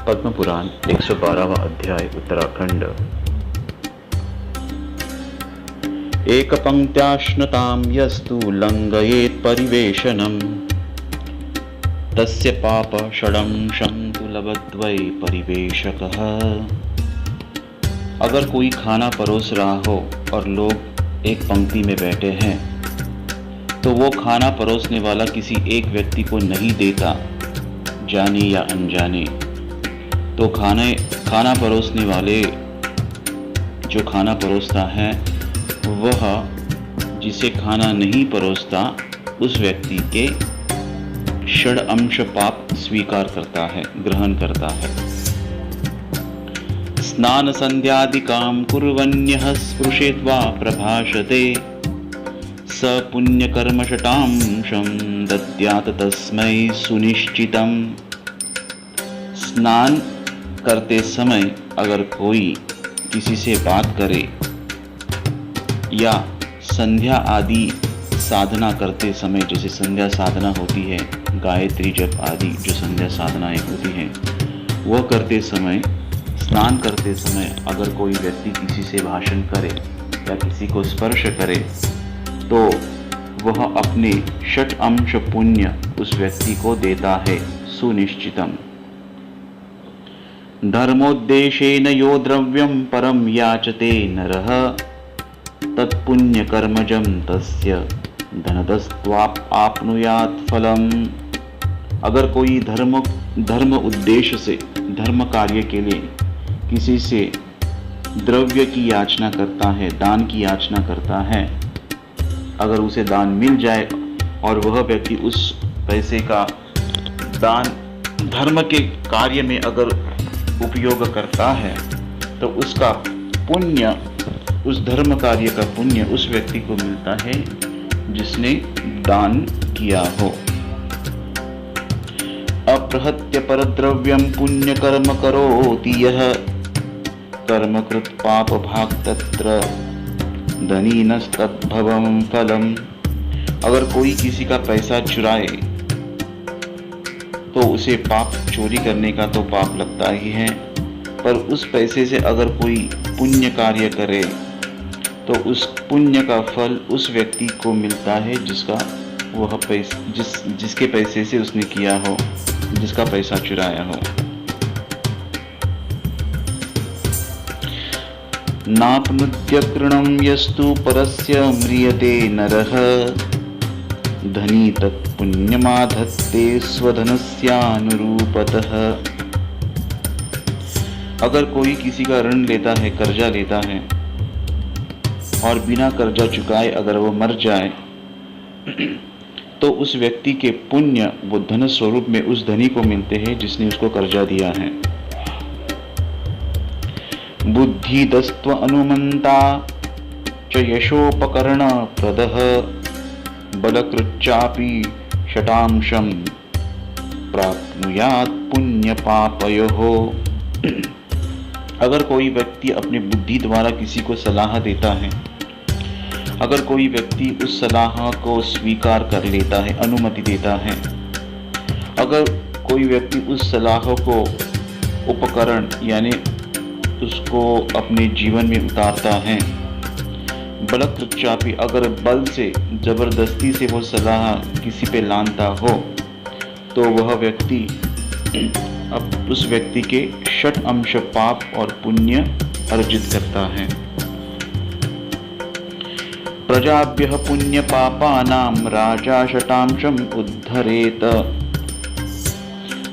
पद्म पुराण 112वां अध्याय उत्तराखंड। एक पंक्त्याश्नुतां यस्तु लंघयेत् परिवेशनम् तस्य पाप षडंशं तु लभद्वै परिवेशकः। अगर कोई खाना परोस रहा हो और लोग एक पंक्ति में बैठे हैं तो वो खाना परोसने वाला किसी एक व्यक्ति को नहीं देता, जाने या अनजाने, तो खाना परोसने वाले जो खाना परोसता है वह जिसे खाना नहीं परोसता उस व्यक्ति के षड्अंश पाप स्वीकार करता है, ग्रहण करता है। स्नान संध्यादिकां कुर्वन्यः स्पृशेद्वा प्रभाषते स पुण्यकर्मशटांशं दद्यात् तस्मै सुनिश्चितम्। स्नान करते समय अगर कोई किसी से बात करे या संध्या आदि साधना करते समय, जैसे संध्या साधना होती है, गायत्री जप आदि जो संध्या साधनाएं होती हैं, वह करते समय, स्नान करते समय अगर कोई व्यक्ति किसी से भाषण करे या किसी को स्पर्श करे तो वह अपने षट अंश पुण्य उस व्यक्ति को देता है, सुनिश्चितम। धर्मोद्देशेन यो द्रव्यं परम याचते नरः तत्पुण्यकर्मजं तस्य धनदस्त्वाप् आप्नुयात् फलम्। अगर कोई धर्म उद्देश्य से, धर्म कार्य के लिए किसी से द्रव्य की याचना करता है, दान की याचना करता है, अगर उसे दान मिल जाए और वह व्यक्ति उस पैसे का दान धर्म के कार्य में अगर उपयोग करता है तो उसका पुण्य, उस धर्म कार्य का पुण्य उस व्यक्ति को मिलता है जिसने दान किया हो। अप्रहत्य परद्रव्यं पुण्यकर्म करोति यः कर्मकृत पाप भाग तत्र धनीनस्तद्भवं फलम्। अगर कोई किसी का पैसा चुराए तो उसे पाप, चोरी करने का तो पाप लगता ही है, पर उस पैसे से अगर कोई पुण्य कार्य करे तो उस पुण्य का फल उस व्यक्ति को मिलता है जिसका वह जिसके पैसे से उसने किया हो, जिसका पैसा चुराया हो। नाप्नुद्य कृणं यस्तु परस्य म्रियते नरः धनी तत्पुण्यमाधत्ते स्वधनस्यानुरूपतः। अगर कोई किसी का ऋण लेता है, कर्जा लेता है और बिना कर्जा चुकाए अगर वो मर जाए तो उस व्यक्ति के पुण्य वो धन स्वरूप में उस धनी को मिलते हैं जिसने उसको कर्जा दिया है। बुद्धिदस्त्व अनुमंता च यशोपकरण प्रदः बलकृच्चापि षटांशं प्राप्नुयात् पुण्य पापयोः। अगर कोई व्यक्ति अपनी बुद्धि द्वारा किसी को सलाह देता है, अगर कोई व्यक्ति उस सलाह को स्वीकार कर लेता है, अनुमति देता है, अगर कोई व्यक्ति उस सलाह को उपकरण यानी उसको अपने जीवन में उतारता है, बलकृच्चापि अगर बल से, जबरदस्ती से वो सलाह किसी पे लानता हो तो वह व्यक्ति अब उस व्यक्ति के षट अंश पाप और पुण्य अर्जित करता है। प्रजाभ्यः पुण्य पापानां राजा षटांशम उद्धरेत।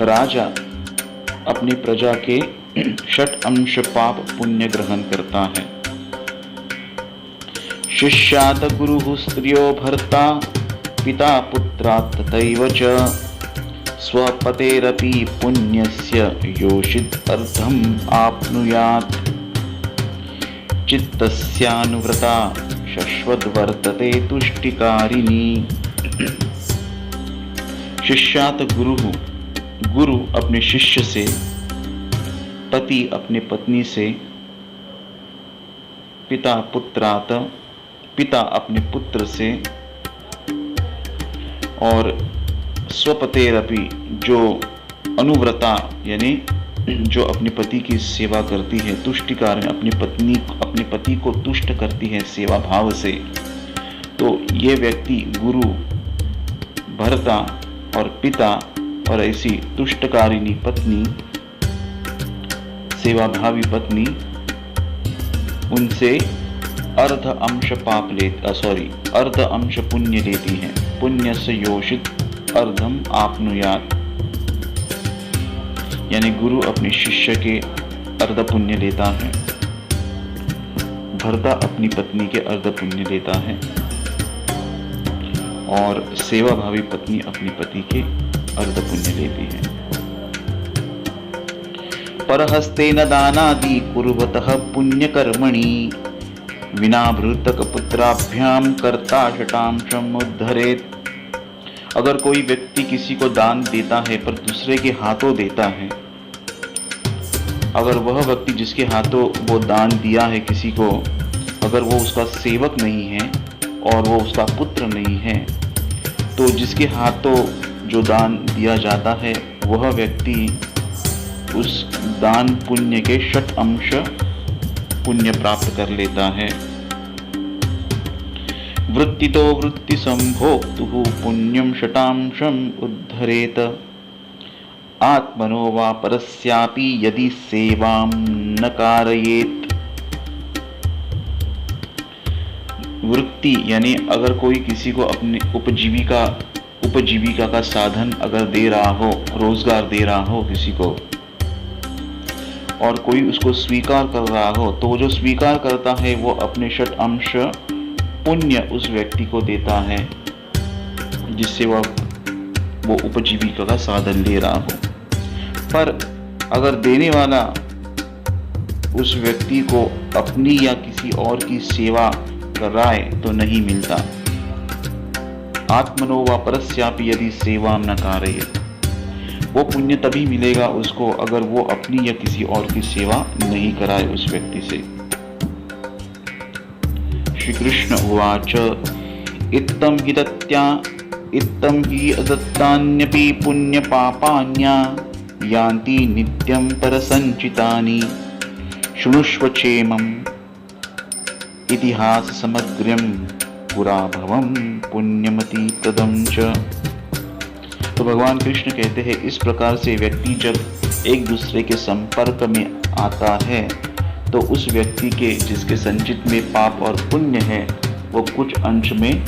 राजा अपनी प्रजा के षट अंश पाप पुण्य ग्रहण करता है। शिष्यात् गुरुः स्त्रियो भर्ता पिता पुत्रात् तथैव च स्वपतेरपि पुण्यस्य योषित् अर्धम् आप्नुयात्। चित्तस्यानुव्रता शश्वद्वर्तते तुष्टिकारिणी। शिष्यात् गुरुः, गुरु अपने शिष्य से, पति अपने पत्नी से, पिता पुत्रात्, पिता अपने पुत्र से, और स्वपतेरपि जो अनुव्रता यानी जो अपने पति की सेवा करती है, तुष्टिकार में अपने पति को तुष्ट करती है सेवा भाव से, तो ये व्यक्ति गुरु, भर्ता और पिता और ऐसी तुष्टकारिणी पत्नी, सेवाभावी पत्नी, उनसे अर्ध अंश पुण्य लेती है। पुण्य से योषित अर्धम आपनुयात, यानी गुरु अपने शिष्य के अर्ध पुण्य लेता है, भर्ता अपनी पत्नी के अर्ध पुण्य लेता है और सेवाभावी पत्नी अपनी पति के अर्ध पुण्य लेती है। परहस्तेन दानादि कुर्वतः पुण्यकर्मणि विनाभृतक पुत्राभ्याम कर्ता शतांशम उद्धरेत। अगर कोई व्यक्ति किसी को दान देता है पर दूसरे के हाथों देता है, अगर वह व्यक्ति जिसके हाथों वो दान दिया है किसी को, अगर वो उसका सेवक नहीं है और वो उसका पुत्र नहीं है, तो जिसके हाथों जो दान दिया जाता है वह व्यक्ति उस दान पुण्य के 6 अंश पुण्य प्राप्त कर लेता है। वृत्तितो वृत्ति संभोक्तुः पुण्यम शतांशम उद्धरेत। आत्मनो वा परस्यापि यदि सेवां न कारयेत। वृत्ति यानी अगर कोई किसी को अपनी उपजीविका का साधन अगर दे रहा हो, रोजगार दे रहा हो किसी को, और कोई उसको स्वीकार कर रहा हो, तो वो जो स्वीकार करता है वो अपने 6 अंश पुण्य उस व्यक्ति को देता है जिससे वो उपजीविका का साधन ले रहा हो। पर अगर देने वाला उस व्यक्ति को अपनी या किसी और की सेवा कर रहा है तो नहीं मिलता। आत्मनो वा परस्यापि यदि सेवा न कारयेत, वो पुण्य तभी मिलेगा उसको अगर वो अपनी या किसी और की सेवा नहीं कराए उस व्यक्ति से। श्री कृष्ण उवाच इत्थं हि अदत्तान्यपि पुण्य पापान्या यान्ति नित्यं परसञ्चितानि शृणुष्व क्षेमम् इतिहास समग्रं पुरा भवं पुण्यमति प्रदं च। तो भगवान कृष्ण कहते हैं, इस प्रकार से व्यक्ति जब एक दूसरे के संपर्क में आता है तो उस व्यक्ति के जिसके संचित में पाप और पुण्य है वो कुछ अंश में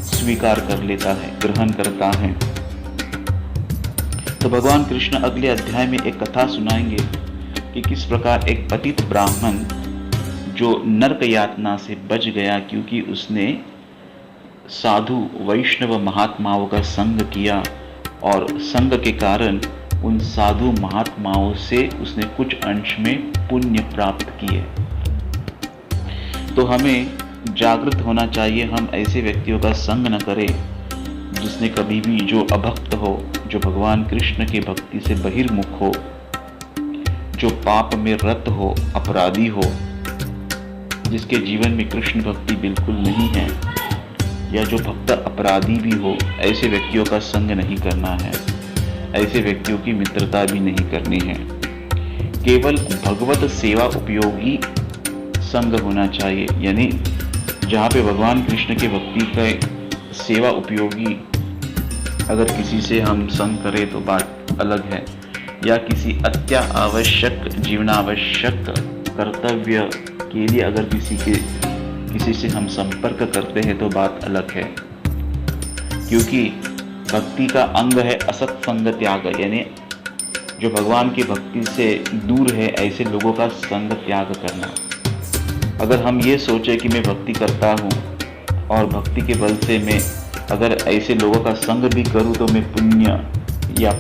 स्वीकार कर लेता है, ग्रहण करता है। तो भगवान कृष्ण अगले अध्याय में एक कथा सुनाएंगे कि किस प्रकार एक पतित ब्राह्मण जो नरक यातना से बच गया क्योंकि उसने साधु वैष्णव महात्माओं का संग किया और संग के कारण उन साधु महात्माओं से उसने कुछ अंश में पुण्य प्राप्त किए। तो हमें जागृत होना चाहिए, हम ऐसे व्यक्तियों का संग न करें जिसने कभी भी, जो अभक्त हो, जो भगवान कृष्ण के भक्ति से बहिर्मुख हो, जो पाप में रत हो, अपराधी हो, जिसके जीवन में कृष्ण भक्ति बिल्कुल नहीं है, या जो भक्त अपराधी भी हो, ऐसे व्यक्तियों का संग नहीं करना है, ऐसे व्यक्तियों की मित्रता भी नहीं करनी है। केवल भगवत सेवा उपयोगी संग होना चाहिए, यानी जहाँ पे भगवान कृष्ण के भक्ति का सेवा उपयोगी अगर किसी से हम संग करें तो बात अलग है, या किसी अत्यावश्यक जीवनावश्यक कर्तव्य के लिए अगर किसी से हम संपर्क करते हैं तो बात अलग है। क्योंकि भक्ति का अंग है असत्संग त्याग, यानी जो भगवान की भक्ति से दूर है ऐसे लोगों का संग त्याग करना। अगर हम ये सोचे कि मैं भक्ति करता हूँ और भक्ति के बल से मैं अगर ऐसे लोगों का संग भी करूँ तो मैं पुण्य या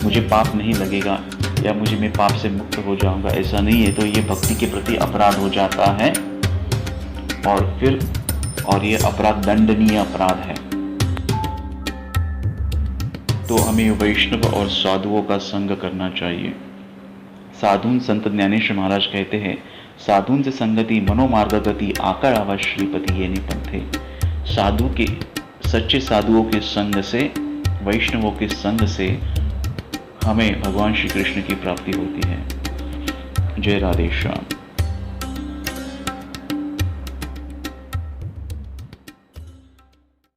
मुझे पाप नहीं लगेगा या मैं पाप से मुक्त हो जाऊंगा, ऐसा नहीं है। तो ये भक्ति के प्रति अपराध हो जाता है और ये अपराध दंडनीय अपराध है। तो हमें वैष्णव और साधुओं का संग करना चाहिए। साधुन संत ज्ञानेश्वर महाराज कहते हैं, साधुन से संगति मनोमार्गगति आकड़ावा श्रीपति ये निपंथे। साधु के, सच्चे साधुओं के संग से, वैष्णवों के संग से हमें भगवान श्री कृष्ण की प्राप्ति होती है। जय राधे श्याम।